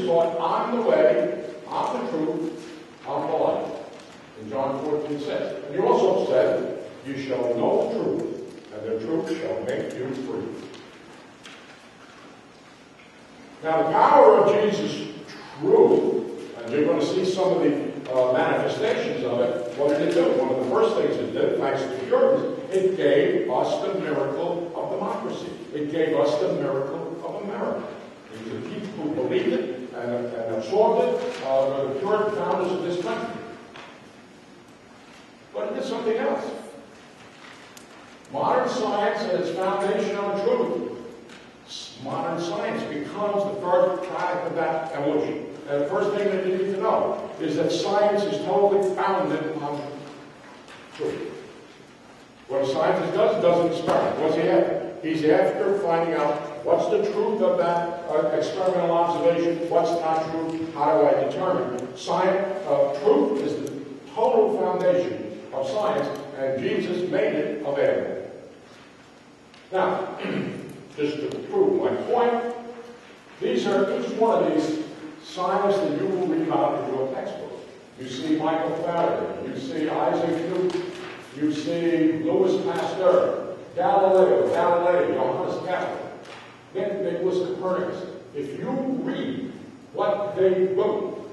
taught, I'm the way, I'm the truth, I'm the life. In John 14:6. And he also said, you shall know the truth, and the truth shall make you free. Now the power of Jesus' truth, and you're going to see some of the manifestations of it. What did it do? One of the first things it did, thanks to the Puritans, it gave us the miracle of democracy. It gave us the miracle of America. And the people who believed it and absorbed it were the Puritan founders of this country. But it did something else. Modern science and its foundation on truth. Modern science becomes the first product of that evolution. And the first thing that you need to know is that science is totally founded on truth. What a scientist does, does an experiment. What's he after? He's after finding out what's the truth of that experimental observation, what's not true, how do I determine? Science, truth is the total foundation of science, and Jesus made it available. Now, just to prove my point, each one of these scientists that you will read about in your textbook. You see Michael Faraday, you see Isaac Newton, you see Louis Pasteur, Galileo, Johannes Kepler, Nicholas Copernicus. If you read what they wrote,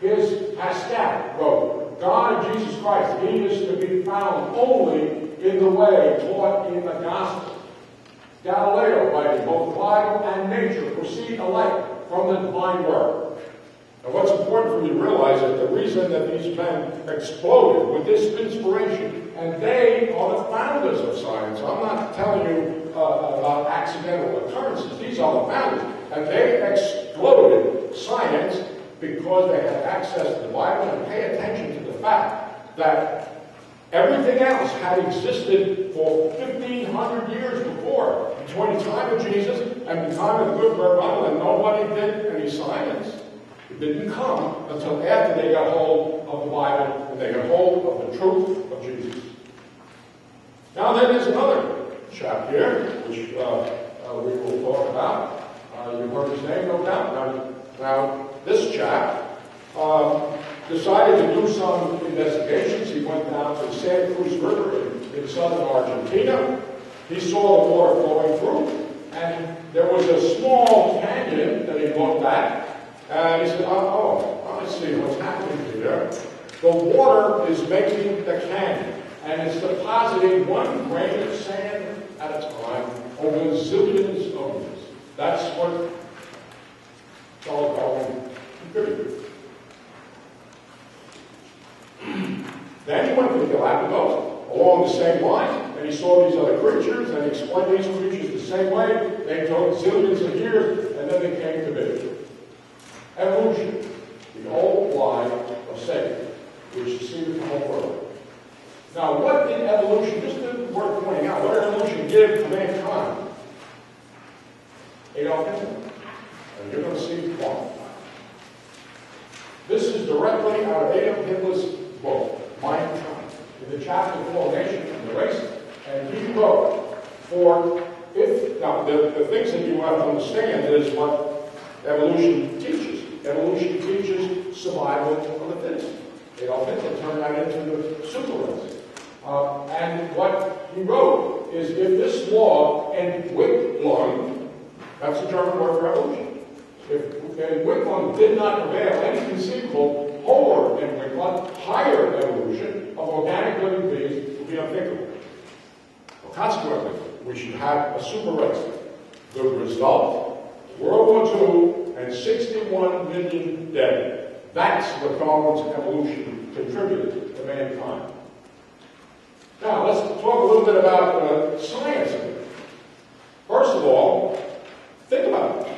here's Pascal wrote, God of Jesus Christ, he is to be found only in the way taught in the gospel. Galileo, writing, both the Bible and nature proceed alike from the divine word. And what's important for you to realize is the reason that these men exploded with this inspiration, and they are the founders of science. I'm not telling you about accidental occurrences. These are the founders. And they exploded science because they had access to the Bible and pay attention to the fact that everything else had existed for 1,500 years before, between the time of Jesus and the time of the Good Bible, and nobody did any science. It didn't come until after they got hold of the Bible and they got hold of the truth of Jesus. Now then there's another chap here, which we will talk about. You've heard his name, no doubt. Now this chap decided to do some investigations. He went down to the Santa Cruz River in southern Argentina. He saw the water flowing through, and there was a small canyon that he looked at, and he said, oh, I see what's happening here. The water is making the canyon, and it's depositing 1 grain of sand at a time over zillions of years. That's what Charles Darwin contributed. Then he went to the Galapagos along the same line, and he saw these other creatures, and he explained these creatures the same way. They took zillions of years, and then they came to be. Evolution, the old lie of Satan, which deceived the whole world. Now, what did evolution, just worth pointing out, what did evolution give to mankind? Adolf Hitler. And you're going to see why. This is directly out of Adolf Hitler's book, Mein Kampf, in the chapter Formation and the Race. And he wrote, now the things that you have to understand is what evolution teaches. Evolution teaches survival of the fittest. Adolf Hitler turned that into the super race. And what he wrote is, if this law Entwicklung, that's the German word for evolution. If Entwicklung did not prevail, any conceivable polar Entwicklung, higher evolution of organic living beings would be unthinkable. Well, consequently, we should have a super race. The result, World War II and 61 million dead. That's what Darwin's evolution contributed to mankind. Now, let's talk a little bit about science. First of all, think about it.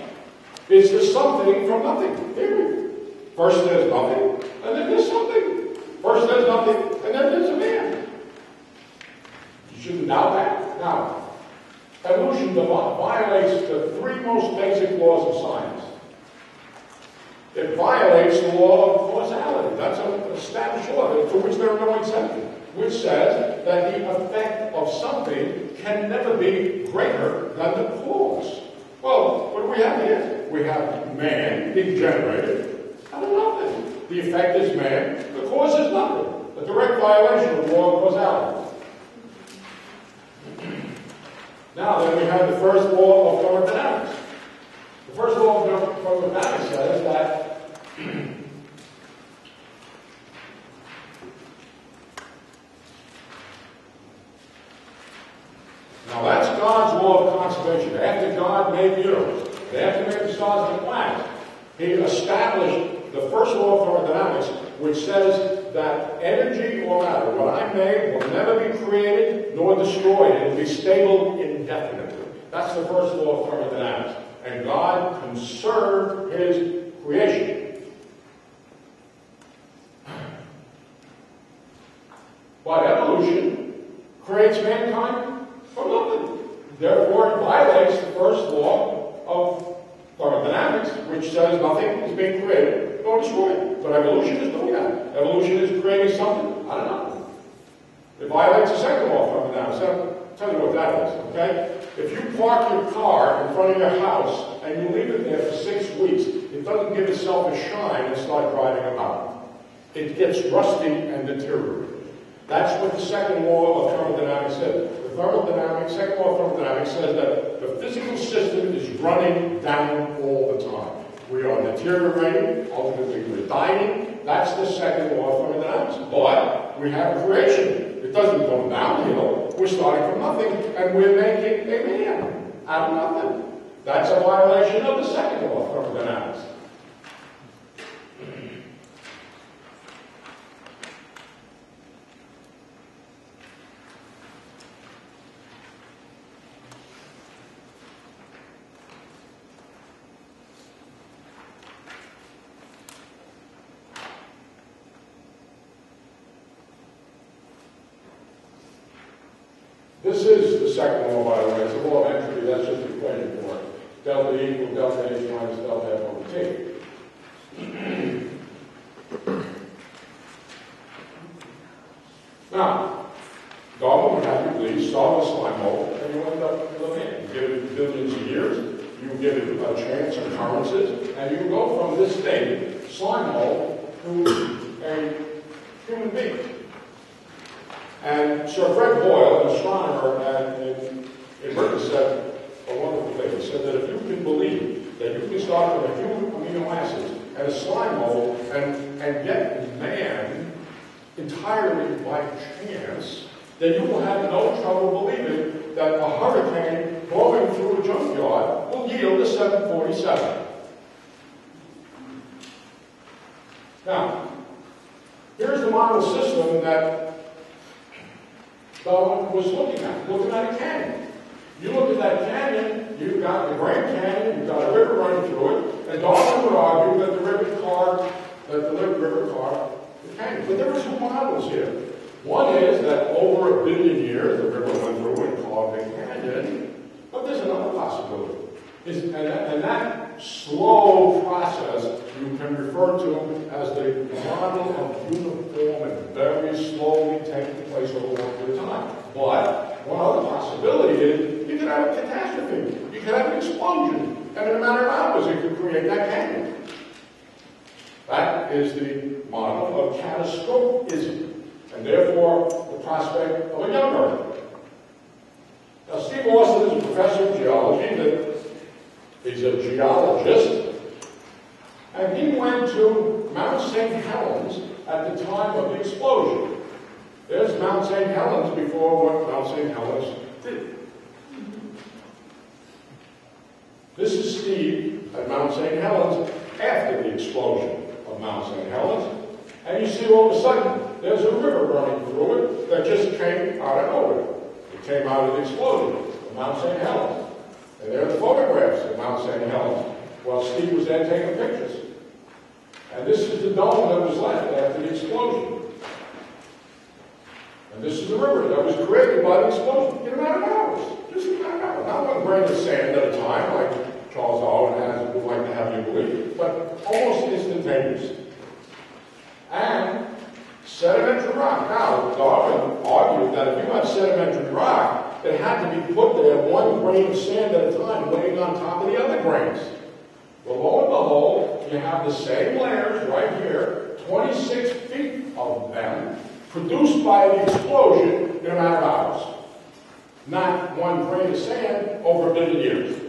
It's the something from nothing theory. First there's nothing, and then there's something. First there's nothing, and then there's a man. You shouldn't doubt that. Now, evolution violates the 3 most basic laws of science. It violates the law of causality. That's an established law to which there are no exceptions, which says that the effect of something can never be greater than the cause. Well, what do we have here? We have man being generated out of nothing. The effect is man, the cause is nothing. A direct violation of law of causality. Now then we have the first law of thermodynamics. The first law of thermodynamics says that now that's God's law of conservation. After God made the universe, and after he made the stars and the planets, he established the first law of thermodynamics, which says that energy or matter, what I made, will never be created nor destroyed. It will be stable indefinitely. That's the first law of thermodynamics. And God conserved his creation. But evolution creates mankind from nothing. Therefore, it violates the first law of thermodynamics, which says nothing is being created nor destroyed. But evolution is doing that. Evolution is creating something out of nothing. It violates the second law of thermodynamics. I'll tell you what that is, okay? If you park your car in front of your house and you leave it there for 6 weeks, it doesn't give itself a shine and start driving about. It gets rusty and deteriorated. That's what the second law of thermodynamics says. The second law of thermodynamics says that the physical system is running down all the time. We are deteriorating, ultimately we're dying. That's the second law of thermodynamics. But we have creation. It doesn't go downhill. We're starting from nothing, and we're making a man out of nothing. That's a violation of the second law of thermodynamics. This is the second law, by the way. It's the law of entropy. That's just the equation for it. Delta E equals delta H minus delta F over T. Now, Darwin would have you believe, solve a slime mold, and you end up with a man. You give it billions of years, you give it a chance of occurrences, and you go from this thing, slime mold, to a human being. And Sir Fred Boyle, an astronomer in Britain, said a wonderful thing. He said that if you can believe that you can start from a few amino acids and a slime mold and get man entirely by chance, then you will have no trouble believing that a hurricane blowing through a junkyard will yield a 747. Now, here's the model system that Darwin was looking at a canyon. You look at that canyon, you've got the Grand Canyon, you've got a river running through it, and Darwin would argue that the river carved the canyon. But there are two models here. One is that over 1 billion years the river went through and carved the canyon, but there's another possibility. And that slow process you can refer to as the model of uniform and very slowly taking place over a long period of time. But one other possibility is you could have a catastrophe. You could have an explosion. And in a matter of hours it could create that canyon. That is the model of catastrophism. And therefore the prospect of a young Earth. Now Steve Austin is a professor of geology. He's a geologist, and he went to Mount St. Helens at the time of the explosion. There's Mount St. Helens before what Mount St. Helens did. This is Steve at Mount St. Helens after the explosion of Mount St. Helens, and you see all of a sudden there's a river running through it that just came out of nowhere. It came out of the explosion of Mount St. Helens. And there are the photographs of Mount St. Helens while Steve was there taking pictures. And this is the dome that was left after the explosion. And this is the river that was created by the explosion in a matter of hours. Just in a matter of hours. Not one grain of sand at a time, like Charles Darwin would like to have you believe, but almost instantaneous. And sedimentary rock. Now, Darwin argued that if you have sedimentary rock, it had to be put there one grain of sand at a time, laying on top of the other grains. Well, lo and behold, you have the same layers right here, 26 feet of them, produced by the explosion in a matter of hours. Not one grain of sand over 1 billion years.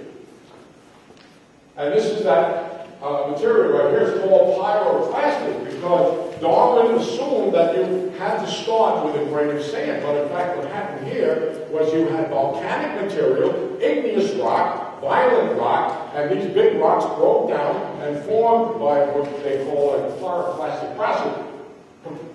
And this is that material right here. It's called pyroclastic because Darwin assumed that you had to start with a grain of sand. But in fact, what happened here was you had volcanic material, igneous rock, violent rock, and these big rocks broke down and formed by what they call a pyroclastic process.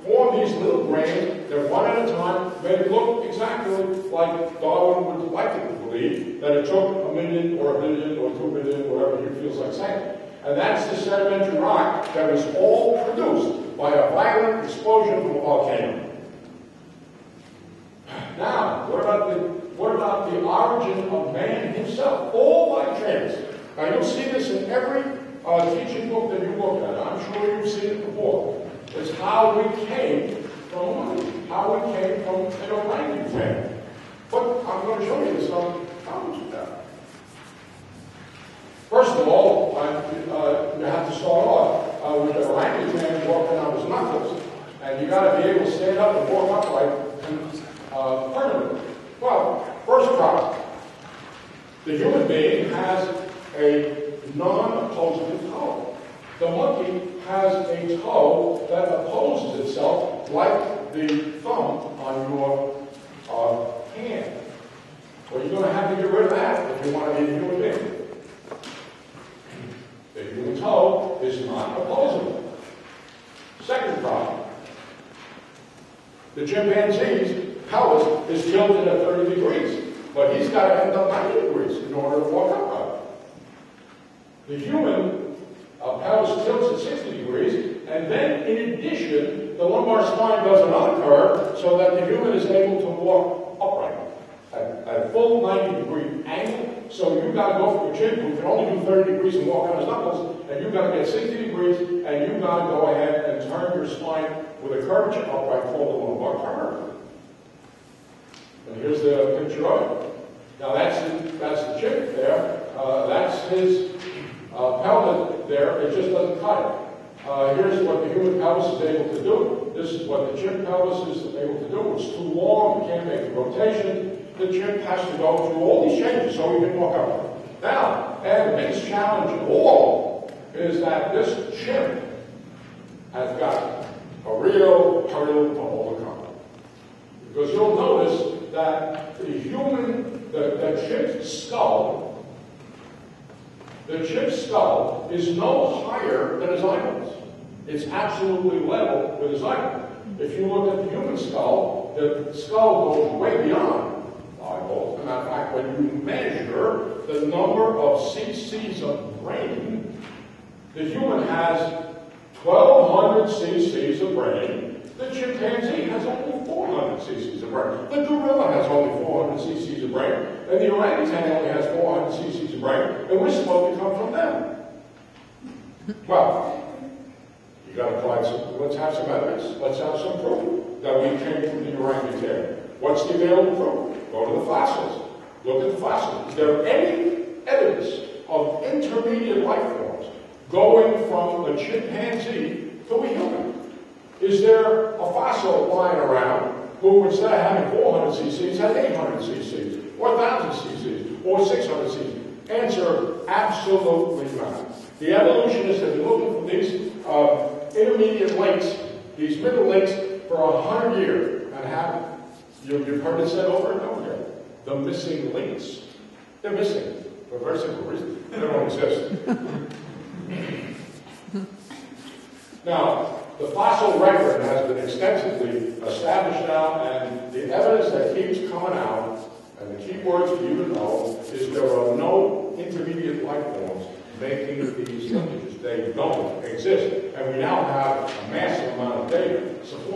Formed these little grains that one at a time made it look exactly like Darwin would like it to believe, that it took 1 million or 1 billion or 2 billion, whatever he feels like saying. And that's the sedimentary rock that was all produced by a violent explosion from a volcano. Now, what about the origin of man himself? All by chance. Now, you'll see this in every teaching book that you look at. I'm sure you've seen it before. It's how we came from money, how we came from an orangutan. But I'm going to show you some problems with that. First of all, you have to start off with an orangutan walking on his knuckles, and you got to be able to stand up and walk upright permanently. Well, first problem: the human being has a non-opposable toe. The monkey has a toe that opposes itself like the thumb on your hand. Well, you're going to have to get rid of that if you want to be a human being. The human toe is not opposable. Second problem. The chimpanzee's pelvis is tilted at 30 degrees, but he's got to end up 90 degrees in order to walk upright. The human pelvis tilts at 60 degrees, and then in addition, the lumbar spine does another curve so that the human is able to walk upright at a full 90-degree angle. So you've got to go for a chin who can only do 30 degrees and walk on his knuckles, and you've got to get 60 degrees, and you've got to go ahead and turn your spine with a curvature upright called the lumbar curve. And here's the picture of it. Now that's the chimp there. That's his pelvis there. It just doesn't cut it. Here's what the human pelvis is able to do. This is what the chimp pelvis is able to do. It's too long. You can't make the rotation. The chimp has to go through all these changes so he can walk upright. Now, and the biggest challenge of all is that this chimp has got a real hurdle to overcome. Because you'll notice that the chimp's skull is no higher than his eyeballs. It's absolutely level with his eyeballs. If you look at the human skull, the skull goes way beyond eyeballs. As a matter of fact, when you measure the number of cc's of brain, the human has 1,200 cc's of brain. The chimpanzee has only 400 cc's of brain. The gorilla has only 400 cc's of brain. And the orangutan only has 400 cc's of brain. And we're supposed to come from them. Well, you got to find some, let's have some evidence. Let's have some proof that we came from the orangutan. What's the available proof? Go to the fossils. Look at the fossils. Is there any evidence of intermediate life forms going from a chimpanzee to a human? Is there a fossil lying around who, instead of having 400 cc's, has 800 cc's, or 1,000 cc's, or 600 cc's? Answer, absolutely not. The evolutionists have been looking for these intermediate links, these middle links, for 100 years, and haven't. You've heard it said over and over again. The missing links. They're missing for a very simple reason. They don't exist. Now, the fossil record has been extensively established now, and the evidence that keeps coming out, and the key words for you to know, is there are no intermediate life forms making these linkages. They don't exist. And we now have a massive amount of data supporting